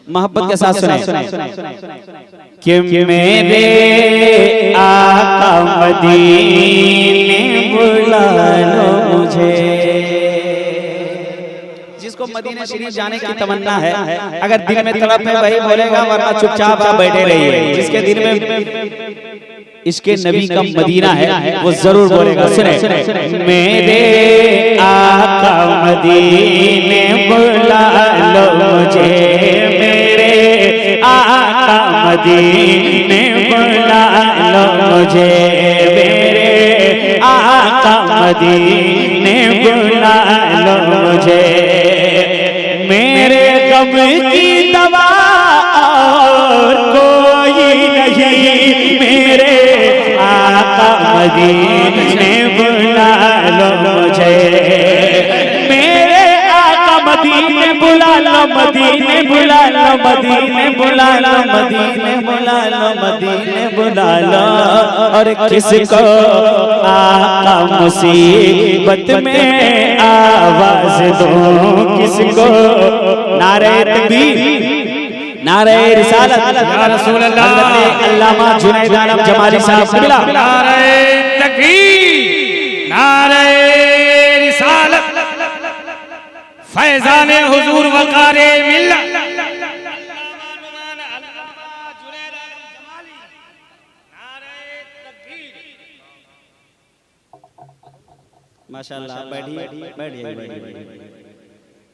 मोहब्बत के साथ सुने कि मेरे आका मदीने बुला लो मुझे। जिसको मदीने शरीफ जाने की तमन्ना है, अगर दिल में तड़प में वही बोलेगा, वरना चुपचाप आप बैठे रहिए। जिसके दिल में इसके नबी का मदीना है वो जरूर बोलेगा। सुने मेरे आका मदीने बुला लो मुझे, मेरे आका मदीने बुला लो मुझे, मेरे आका मदीने बुला लो मुझे। मेरे गम की दवा और कोई नहीं, मेरे आका मदीने बुला लो मुझे, मेरे आका मदीने बुला लो, मदीने बुला लो, मदीने बुला लो, मदीने बुला लो, मदीने बुला लो। और किसको आका मुसीबत में आवाज दो, किसको नारे तकबीर, नारे रिसालत, या रसूल अल्लाह, अल्लामा जुनैद आलम जमाली साहब बिला, नारे तकबीर, नारे रिसालत, फैजाने हुजूर वकारे मिल्लत, माशाअल्लाह। बैठिए बैठिए।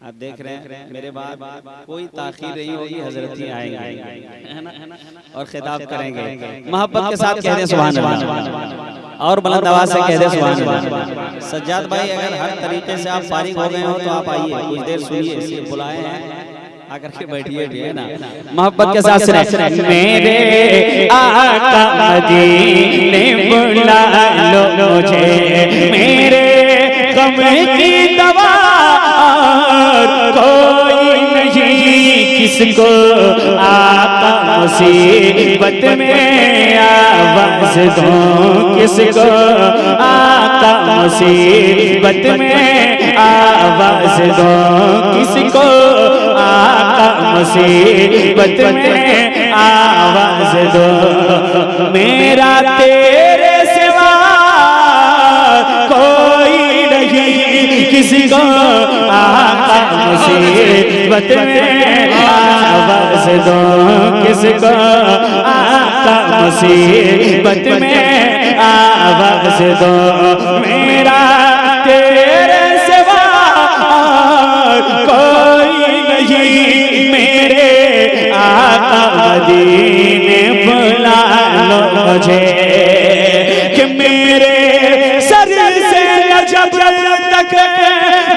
आप देख रहे हैं मेरे बाद कोई ताखीर नहीं होगी, हजरत ही आएंगे और खिताब करेंगे। मोहब्बत के साथ कह दें सुभान अल्लाह, और बुलंद आवाज से कह दें सुभान अल्लाह। सज्जाद भाई, अगर हर तरीके से आप फारिग हो गए हो तो आप आइए, कुछ देर सुनिए, इसलिए बुलाए हैं, आकर के बैठिए ना। मोहब्बत के साथ सुने मेरे आका मदीने बुला लो मुझे, मेरे गम की दवा कोई नहीं, किसको आका मुसीबत में आवाज दो, किसको आका मुसीबत में आवाज दो, किसको आका मुसीबत में आवाज दो। मेरा तेरे सिवा कोई नहीं, किसको आका मुसीबत में आवाज दो, किसको आका मुसीबत में आवाज दो। मेरा तेरे सिवा कोई नहीं, मेरे आका मदीने बुला लो मुझे, कि मेरे सर से जब तक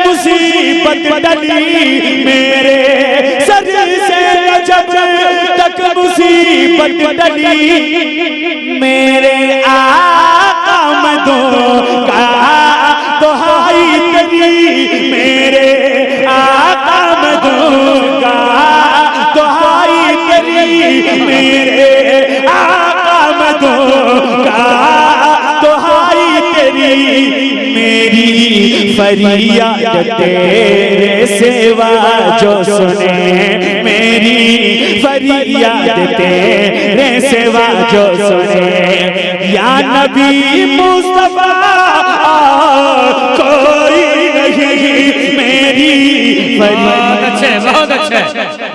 मुसीबत टली, मेरे सर से जब तक मुसीबत टली, मेरे आका मदों का दुहाई तेरी, मेरे आका मदों का दुहाई तेरी, मेरे आका मदों का दुहाई तेरी। मेरी फरियाद तेरे सिवा जो सुने, मेरी फरियाद तेरे सिवा जो सुने, या नबी मुस्तफा कोई नहीं, मेरी फरियाद। बहुत अच्छे,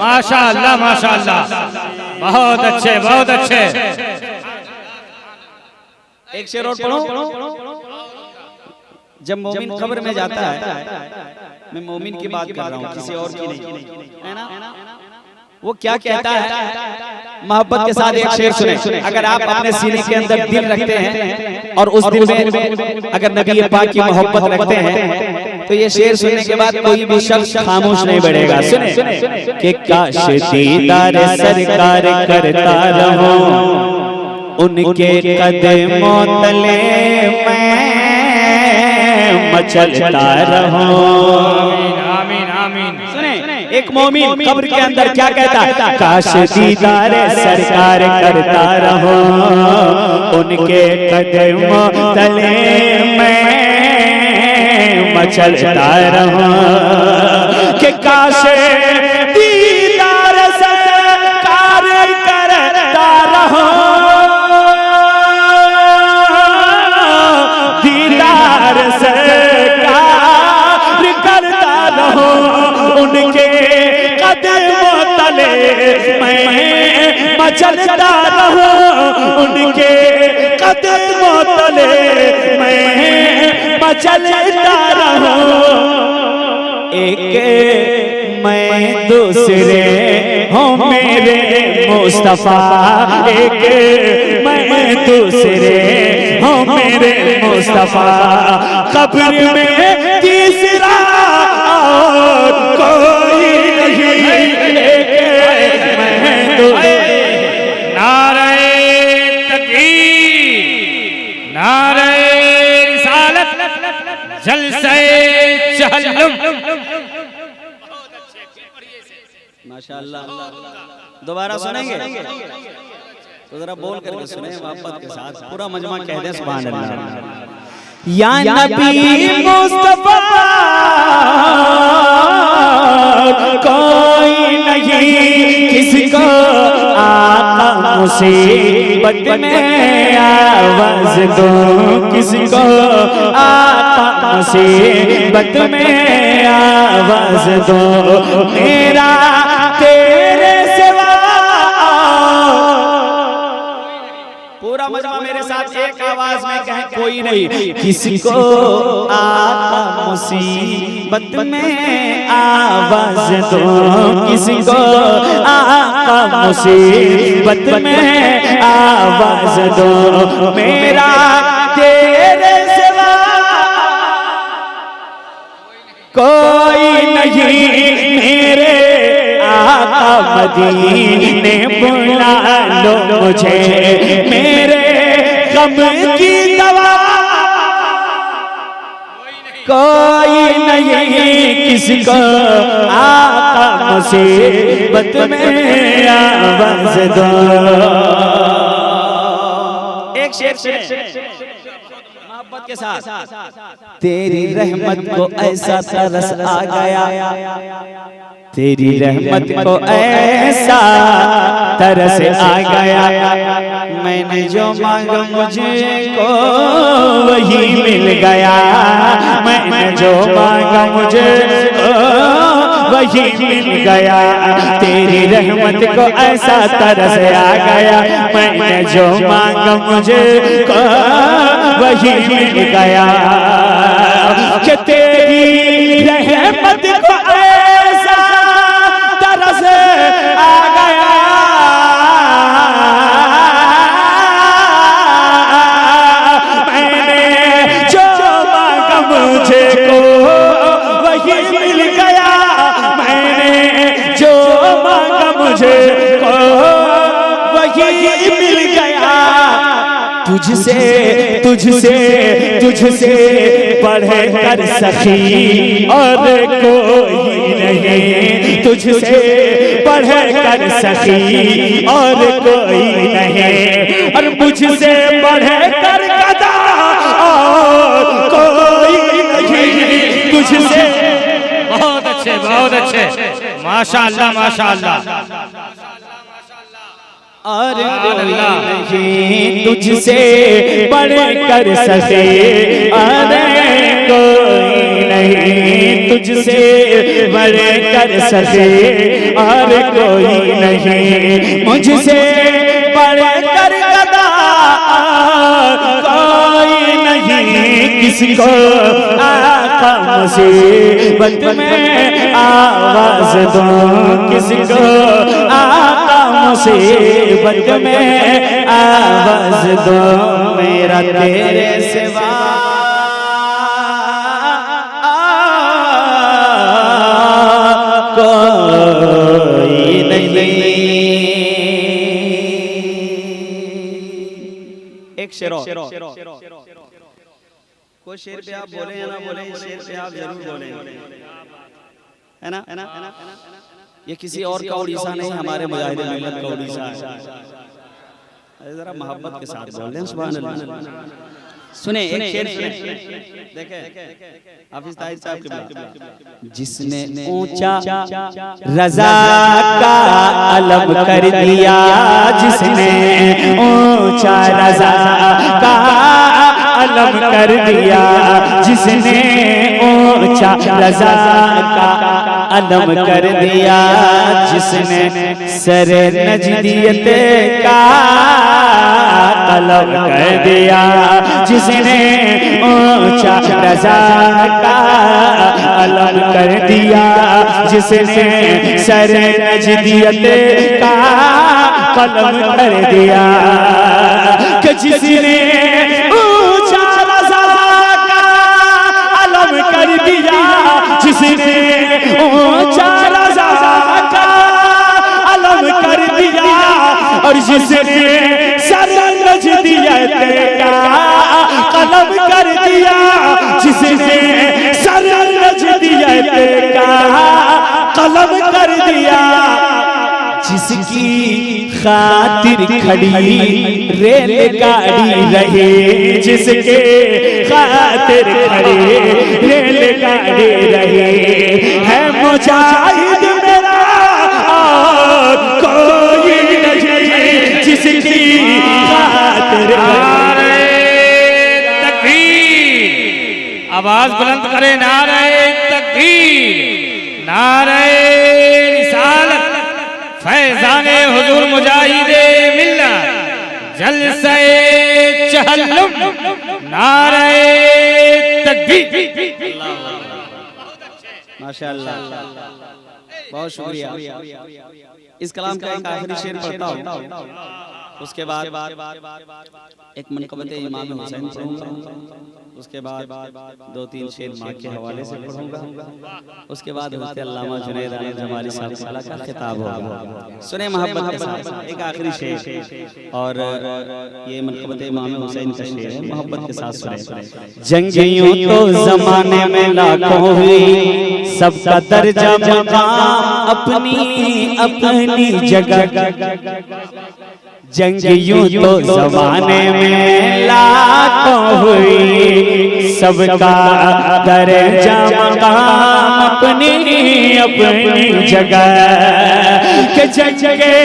माशाअल्लाह माशाअल्लाह, बहुत अच्छे बहुत अच्छे। एक शेर और पढ़ो। जब मोमिन कब्र में जाता है, मैं मोमिन की बात कर रहा हूँ, किसी और की नहीं, है ना? वो क्या कहता है? मोहब्बत के साथ एक शेर सुने। अगर आप अपने सीने के अंदर दिल रखते हैं और उस दिल में अगर नबी पाक की मोहब्बत रखते हैं, तो ये शेर सुनने के बाद कोई भी शख्स खामोश नहीं बैठेगा। सुने कि काश दीदार सरकार करता रहूं, उनके कदमों तले मैं मचलता रहूं। आमीन आमीन। सुने, एक मोमिन कब्र के अंदर क्या कहता है? काश दीदार सरकार करता रहूं, उनके कदमों तले मैं मचलता रहूं। कि काश दीदार सरकार तले मैं मचलता रहूं, उनके कदमों तले मैं मचलता रहूं। एक मैं दूसरे हो मेरे मुस्तफा, एक मैं दूसरे हो मेरे मुस्तफा, कब्र में तीसरा और कोई नहीं, एक मैं दूसरे। नारे तकबीर, नारे रिसालत, जलसे चहल्लुम। माशाअल्लाह। दोबारा सुनेंगे तो जरा बोल करके सुने मोहब्बत के साथ, पूरा मजमा कह दे सुभान अल्लाह। या नबी मुस्तफा कोई नहीं, किसको आका मुसीबत में आवाज दो, किसको आका मुसीबत में आवाज दो, मेरा तेरे सिवा। पूरा मजमा मेरे साथ एक आवाज में कहें, कोई नहीं। किसको आका मुसीबत में आवाज दो, किसको आका मुसीबत में आवाज दो, मेरा तेरे सिवा कोई नहीं, मेरे आका मदीने बुला लो मुझे, मेरे गम की दवा कोई नहीं, किसको आका मुसीबत में आवाज दो। एक शेर मोहब्बत के साथ। तेरी रहमत को ऐसा तरस आ गया, तेरी रहमत को ऐसा तरस आ गया, मैंने जो मांगा मुझको वही मिल गया, मैंने जो मांगा मुझको वही मिल गया, तेरी रहमत को ऐसा तरस आ गया, मैंने जो मांगा मुझको वही मिल गया, कि तेरी रहमत को ऐसा तरस आ गया, मैंने जो मांगा मुझको वही मिल गया, मैंने जो मांगा मुझको वही मिल गया, तुझसे तुझसे तुझसे बढ़ कर सखी और कोई नहीं, तुझसे बढ़ कर सखी और कोई नहीं, और मुझसे बढ़ कर गदा और कोई नहीं, तुझसे। बहुत अच्छे, बहुत अच्छे, माशाअल्लाह माशाअल्लाह। और नहीं तुझसे बढ़ कर सके, अरे कोई नहीं तुझसे बढ़ कर सके, और कोई नहीं मुझसे बढ़ कर गदा कोई नहीं, किसको आका मुसीबत में आवाज दो, किसको आका मुसीबत में आवाज दो, मेरा तेरे सिवा कोई नहीं। एक शेर कोई शेर पे आप बोले या ना बोले, इस शेर पे आप जरूर बोले, है ना? ये किसी और का उड़ीसा नहीं, हमारे मुजाहिद मिल्लत का उड़ीसा है। जरा मोहब्बत के साथ बोल दें सुभान अल्लाह। सुने एक शेर देखें हाफिज ताहिर साहब के, जिसने ऊंचा रजा का अलम कर दिया, जिसने ऊंचा रजा का अलम कर दिया, जिसने ऊंचा रजा का अलम कर दिया, जिसने सरे नजदियत का अलम कर दिया, जिसने ऊंचा रजा का अलम कर दिया, जिसने सरे नजदियत का कलम कर दिया, कि जिसने ऊंचा रजा का अलम कर दिया, जिसने ऊंचा रजा का अलम कर दिया, और जिसने सर नजदियत का कलम कर दिया, जिसने सर नजदियत का कलम कर दिया, जिसकी खातिर खड़ी रेलगाड़ी रहे, जिसके खातिर खड़ी रेलगाड़ी रहे, है मुजाहिद मेरा और कोई नहीं, जिसकी खातिर तकबीर, आवाज बुलंद करे, नारे तकबीर, नारे रिसालत, फैज़ाने हुजूर मुजाहिदे मिल्लत, जलसे चहल्लुम, नारे तकबीर। माशाअल्लाह, बहुत शुक्रिया। इस कलाम का एक आखिरी शेर पढ़ता हूँ, उसके बाद एक मनक़बत इमाम हुसैन पढ़ूंगा, उसके बाद 2-3 शेर माँ के हवाले से पढ़ूंगा, उसके बाद हज़रत अल्लामा जुनैद अहमद जमाली साहब का खिताब होगा। सुने मोहब्बत के साथ एक आखिरी शेर, और ये मनक़बत इमाम हुसैन का शेर है, मोहब्बत के साथ सुने। जंगियों तो जमाने में लाखों हुई, सबका दर्जा मकाम अपनी अपनी जगह, जंगियों तो जमाने में लाखों हुई, सबका दर्जा मकाम अपनी अपनी जगह, के जंगे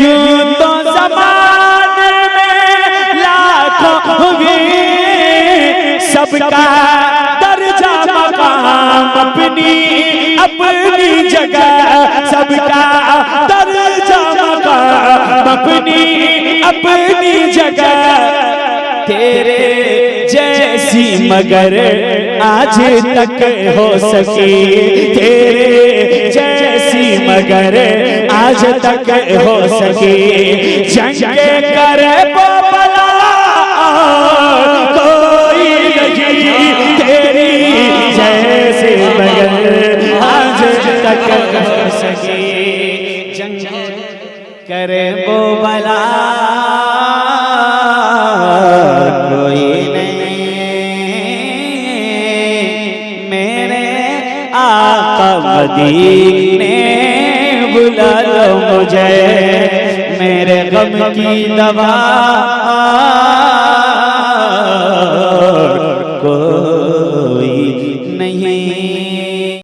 यूं तो जमाने में लाखों हुई, सबका दर्जा मकाम अपनी अपनी जगह, सबका दर्जा मकाम अपनी अपनी जगह, तेरे जैसी मगर आज तक हो सकी, तेरे जैसी मगर आज तक हो सकी, जंगे करे बोबला कोई नहीं, तेरी जैसी मगर आज तक हो सकी, जंग करे बोबला कोई नहीं, मेरे आका मदीने बुला लो मुझे, मेरे गम की दवा